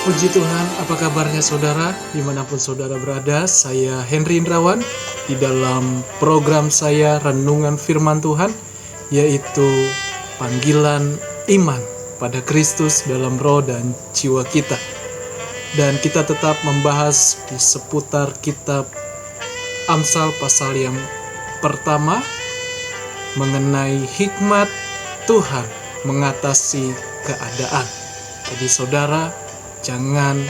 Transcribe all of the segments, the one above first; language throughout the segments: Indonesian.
Puji Tuhan, apa kabarnya saudara? Dimanapun saudara berada, saya Henry Indrawan di dalam program saya Renungan Firman Tuhan, yaitu panggilan iman pada Kristus dalam roh dan jiwa kita. Dan kita tetap membahas di seputar kitab Amsal pasal yang pertama, mengenai hikmat Tuhan mengatasi keadaan. Jadi saudara, jangan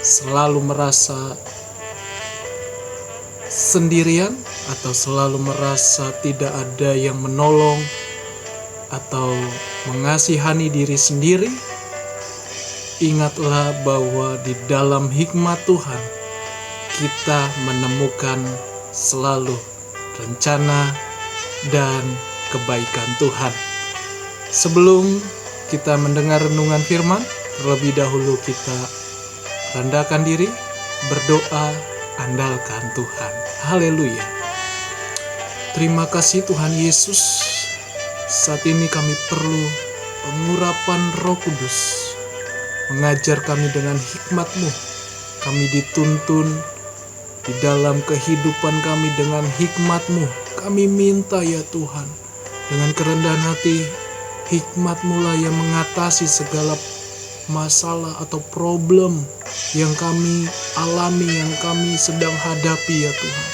selalu merasa sendirian atau selalu merasa tidak ada yang menolong atau mengasihani diri sendiri. Ingatlah bahwa di dalam hikmat Tuhan kita menemukan selalu rencana dan kebaikan Tuhan. Sebelum kita mendengar renungan firman, terlebih dahulu kita rendahkan diri, berdoa, andalkan Tuhan. Haleluya. Terima kasih Tuhan Yesus. Saat ini kami perlu pengurapan Roh Kudus. Mengajar kami dengan hikmat-Mu. Kami dituntun di dalam kehidupan kami dengan hikmat-Mu. Kami minta ya Tuhan, dengan kerendahan hati, hikmat-Mu lah yang mengatasi segala masalah atau problem yang kami alami, yang kami sedang hadapi ya Tuhan.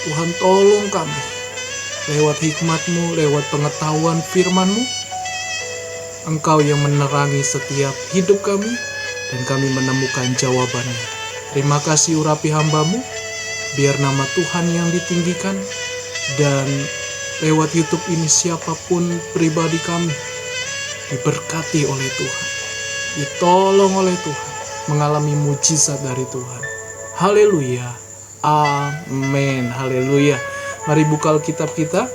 Tuhan tolong kami lewat hikmat-Mu, lewat pengetahuan firman-Mu. Engkau yang menerangi setiap hidup kami dan kami menemukan jawabannya. Terima kasih urapi hamba-Mu, biar nama Tuhan yang ditinggikan, dan lewat YouTube ini siapapun pribadi kami diberkati oleh Tuhan, ditolong oleh Tuhan, mengalami mujizat dari Tuhan. Haleluya. Amin. Haleluya. Mari buka Alkitab kita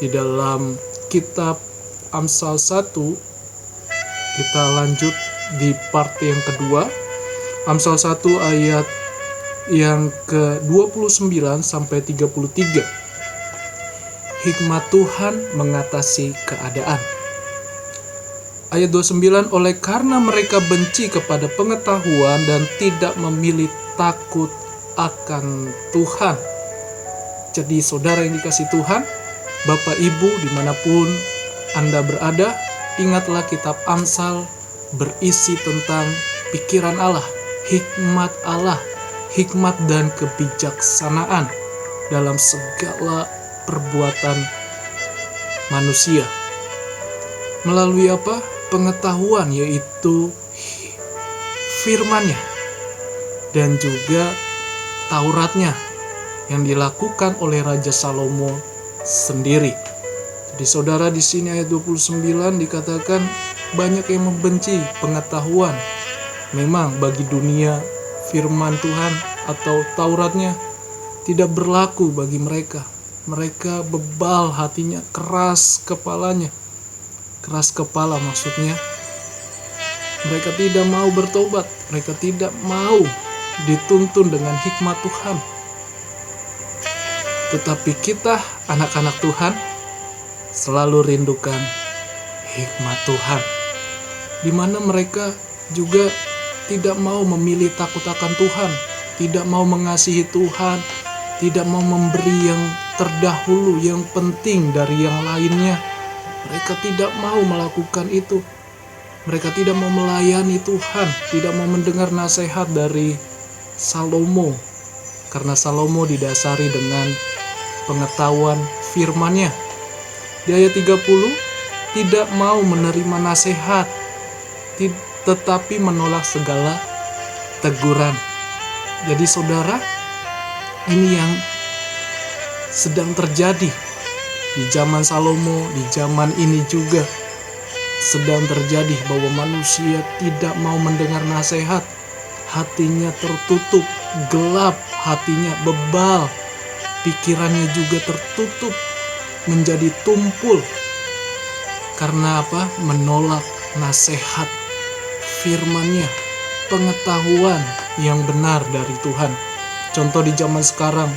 di dalam kitab Amsal 1. Kita lanjut di part yang kedua. Amsal 1 ayat yang ke-29 sampai 33. Hikmat Tuhan mengatasi keadaan. Ayat 29, oleh karena mereka benci kepada pengetahuan dan tidak memilih takut akan Tuhan. Jadi saudara yang dikasih Tuhan, Bapak Ibu dimanapun Anda berada, ingatlah kitab Amsal berisi tentang pikiran Allah, hikmat dan kebijaksanaan dalam segala perbuatan manusia. Melalui apa? Pengetahuan, yaitu firman-Nya dan juga Tauratnya yang dilakukan oleh Raja Salomo sendiri. Jadi saudara, di sini ayat 29 dikatakan banyak yang membenci pengetahuan. Memang bagi dunia firman Tuhan atau Tauratnya tidak berlaku bagi mereka. Mereka bebal hatinya, keras kepalanya. Keras kepala maksudnya, mereka tidak mau bertobat, mereka tidak mau dituntun dengan hikmat Tuhan. Tetapi kita, anak-anak Tuhan, selalu rindukan hikmat Tuhan, di mana mereka juga tidak mau memilih takut akan Tuhan, tidak mau mengasihi Tuhan, tidak mau memberi yang terdahulu, yang penting dari yang lainnya. Mereka tidak mau melakukan itu. Mereka tidak mau melayani Tuhan, tidak mau mendengar nasihat dari Salomo, karena Salomo didasari dengan pengetahuan firman-Nya. Di ayat 30, tidak mau menerima nasihat, tetapi menolak segala teguran. Jadi saudara, ini yang sedang terjadi di zaman Salomo, di zaman ini juga sedang terjadi, bahwa manusia tidak mau mendengar nasihat. Hatinya tertutup, gelap hatinya, bebal. Pikirannya juga tertutup, menjadi tumpul. Karena apa? Menolak nasihat firman-Nya, pengetahuan yang benar dari Tuhan. Contoh di zaman sekarang,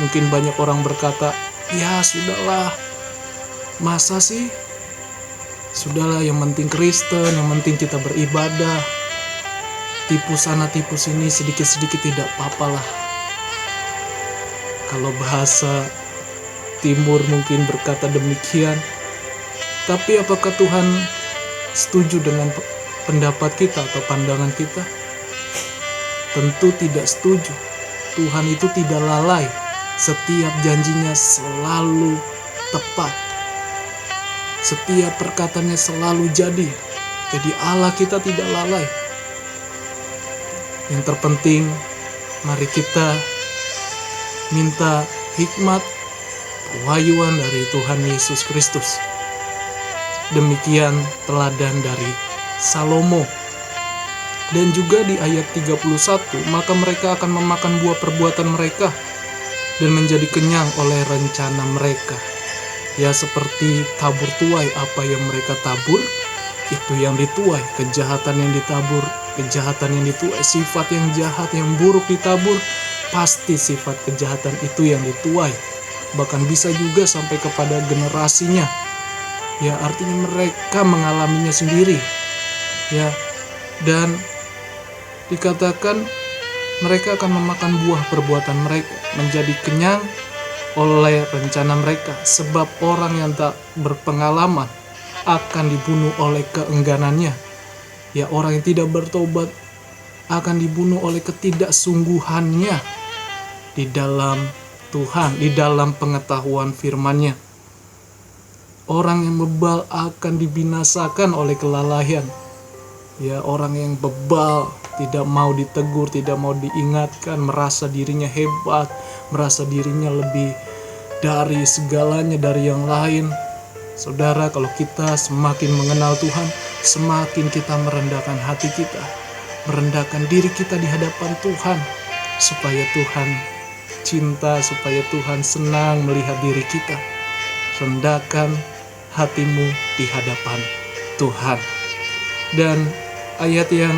mungkin banyak orang berkata, ya sudahlah, masa sih? Sudahlah, yang penting Kristen, yang penting kita beribadah. tipu sana tipu sini sedikit-sedikit tidak apa-apalah. Kalau bahasa timur mungkin berkata demikian. Tapi apakah Tuhan setuju dengan pendapat kita atau pandangan kita? Tentu tidak setuju. Tuhan itu tidak lalai. Setiap janjinya selalu tepat. Setiap perkataannya selalu jadi. Jadi Allah kita tidak lalai. Yang terpenting, mari kita minta hikmat, pewahyuan dari Tuhan Yesus Kristus. Demikian teladan dari Salomo. Dan juga di ayat 31, maka mereka akan memakan buah perbuatan mereka dan menjadi kenyang oleh rencana mereka. Ya, seperti tabur tuai, apa yang mereka tabur, itu yang dituai. Kejahatan yang ditabur, kejahatan yang dituai. Sifat yang jahat, yang buruk ditabur, pasti sifat kejahatan itu yang dituai. Bahkan bisa juga sampai kepada generasinya. Ya, artinya mereka mengalaminya sendiri. Ya, dan dikatakan mereka akan memakan buah perbuatan mereka, menjadi kenyang oleh rencana mereka. Sebab orang yang tak berpengalaman akan dibunuh oleh keengganannya. Ya, orang yang tidak bertobat akan dibunuh oleh ketidaksungguhannya di dalam Tuhan, di dalam pengetahuan firman-Nya. Orang yang bebal akan dibinasakan oleh kelalaian. Ya, orang yang bebal tidak mau ditegur, tidak mau diingatkan, merasa dirinya hebat, merasa dirinya lebih dari segalanya, dari yang lain. Saudara, kalau kita semakin mengenal Tuhan, semakin kita merendahkan hati kita, merendahkan diri kita di hadapan Tuhan, supaya Tuhan cinta, supaya Tuhan senang melihat diri kita. Rendahkan hatimu di hadapan Tuhan. Dan ayat yang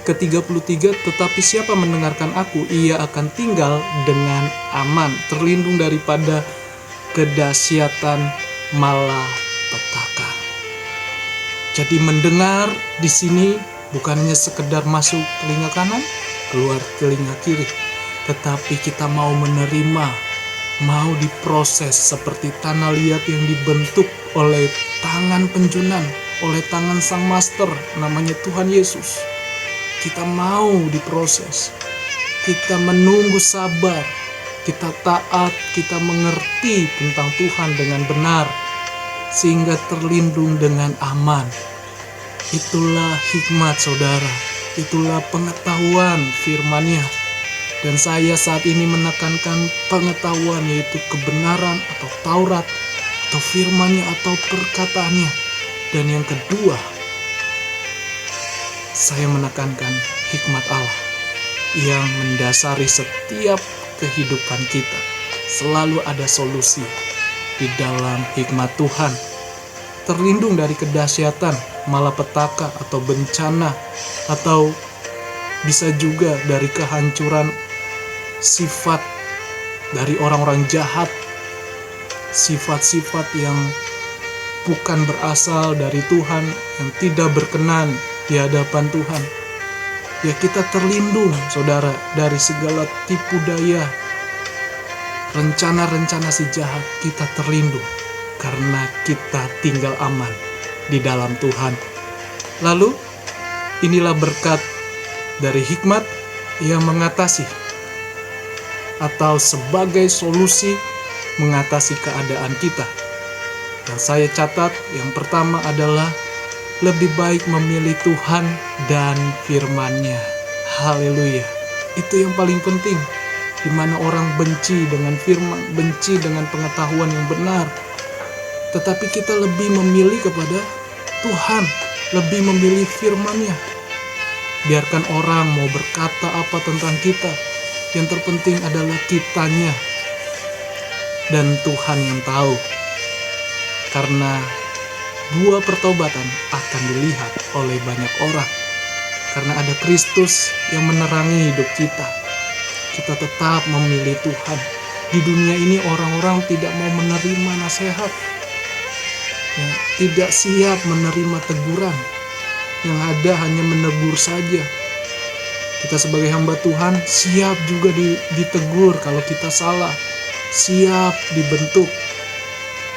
ke-33, tetapi siapa mendengarkan aku, ia akan tinggal dengan aman, terlindung daripada kedahsyatan malapetaka. Jadi mendengar di sini bukan hanya sekedar masuk telinga kanan, keluar telinga kiri, tetapi kita mau menerima, mau diproses seperti tanah liat yang dibentuk oleh tangan penjunan, oleh tangan sang master, namanya Tuhan Yesus. Kita mau diproses, kita menunggu sabar, kita taat, kita mengerti tentang Tuhan dengan benar, sehingga terlindung dengan aman. Itulah hikmat, saudara. Itulah pengetahuan firman-Nya. Dan saya saat ini menekankan pengetahuan, yaitu kebenaran atau Taurat, atau firman-Nya, atau perkataannya. Dan yang kedua, saya menekankan hikmat Allah yang mendasari setiap kehidupan kita. Selalu ada solusi di dalam hikmat Tuhan. Terlindung dari kedahsyatan, malapetaka atau bencana, atau bisa juga dari kehancuran sifat dari orang-orang jahat, sifat-sifat yang bukan berasal dari Tuhan, yang tidak berkenan di hadapan Tuhan. Ya, kita terlindung, saudara, dari segala tipu daya, rencana-rencana si jahat. Kita terlindung karena kita tinggal aman di dalam Tuhan. Lalu, inilah berkat dari hikmat yang mengatasi atau sebagai solusi mengatasi keadaan kita. Yang saya catat, yang pertama adalah lebih baik memilih Tuhan dan firman-Nya. Haleluya. Itu yang paling penting. Di mana orang benci dengan firman, benci dengan pengetahuan yang benar. Tetapi kita lebih memilih kepada Tuhan, lebih memilih firman-Nya. Biarkan orang mau berkata apa tentang kita, yang terpenting adalah kitanya dan Tuhan yang tahu. Karena buah pertobatan akan dilihat oleh banyak orang. Karena ada Kristus yang menerangi hidup kita. Kita tetap memilih Tuhan. Di dunia ini orang-orang tidak mau menerima nasihat, ya, tidak siap menerima teguran. yang ada hanya menegur saja. Kita sebagai hamba Tuhan siap juga ditegur kalau kita salah, siap dibentuk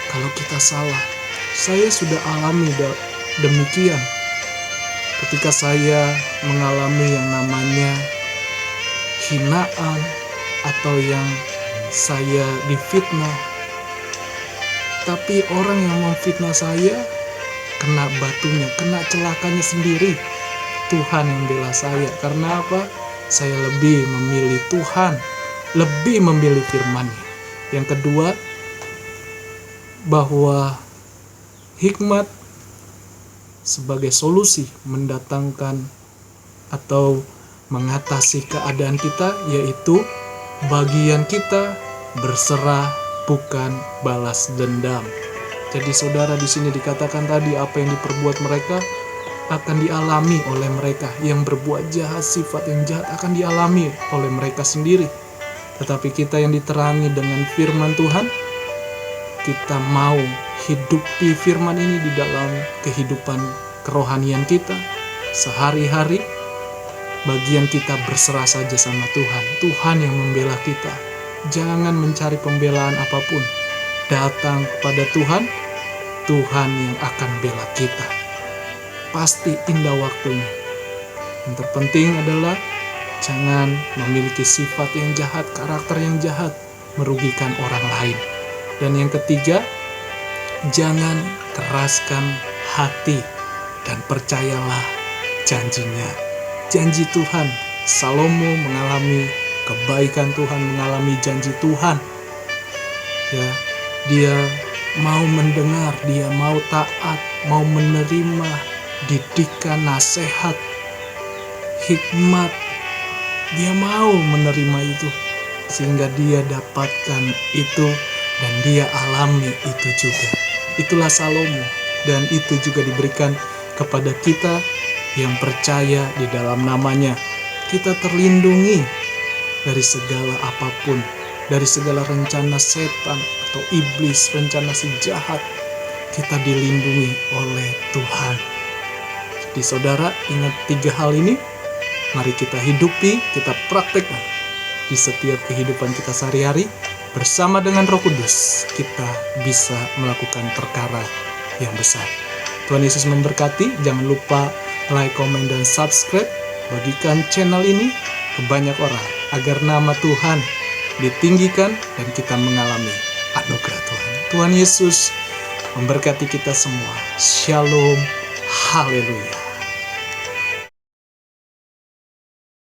kalau kita salah. Saya sudah alami demikian ketika saya mengalami yang namanya hinaan atau yang saya difitnah. Tapi orang yang memfitnah saya kena batunya, kena celakanya sendiri. Tuhan yang bela saya. Karena apa? Saya lebih memilih Tuhan, lebih memilih firman-Nya. Yang kedua, bahwa hikmat sebagai solusi mendatangkan atau mengatasi keadaan kita, yaitu bagian kita berserah, bukan balas dendam. Jadi saudara, di sini dikatakan tadi apa yang diperbuat mereka akan dialami oleh mereka. Yang berbuat jahat, sifat yang jahat akan dialami oleh mereka sendiri. Tetapi kita yang diterangi dengan firman Tuhan, kita mau hidupi firman ini di dalam kehidupan kerohanian kita sehari-hari. Bagian kita berserah saja sama Tuhan. Tuhan yang membela kita. Jangan mencari pembelaan apapun. Datang kepada Tuhan, Tuhan yang akan bela kita. Pasti indah waktunya. Yang terpenting adalah jangan memiliki sifat yang jahat, karakter yang jahat, merugikan orang lain. Dan yang ketiga, jangan keraskan hati dan percayalah janjinya. Janji Tuhan, Salomo mengalami kebaikan Tuhan, mengalami janji Tuhan. Ya, dia mau mendengar, dia mau taat, mau menerima didikan, nasihat, hikmat. Dia mau menerima itu sehingga dia dapatkan itu dan dia alami itu juga. Itulah Salomo, dan itu juga diberikan kepada kita yang percaya di dalam namanya. Kita terlindungi dari segala apapun, dari segala rencana setan atau iblis, rencana si jahat. Kita dilindungi oleh Tuhan. Jadi saudara, ingat 3 hal ini. Mari kita hidupi, kita praktekkan di setiap kehidupan kita sehari-hari. Bersama dengan Roh Kudus, kita bisa melakukan perkara yang besar. Tuhan Yesus memberkati. Jangan lupa like, komen, dan subscribe. Bagikan channel ini ke banyak orang agar nama Tuhan ditinggikan dan kita mengalami anugerah Tuhan. Tuhan Yesus memberkati kita semua. Shalom. Haleluya.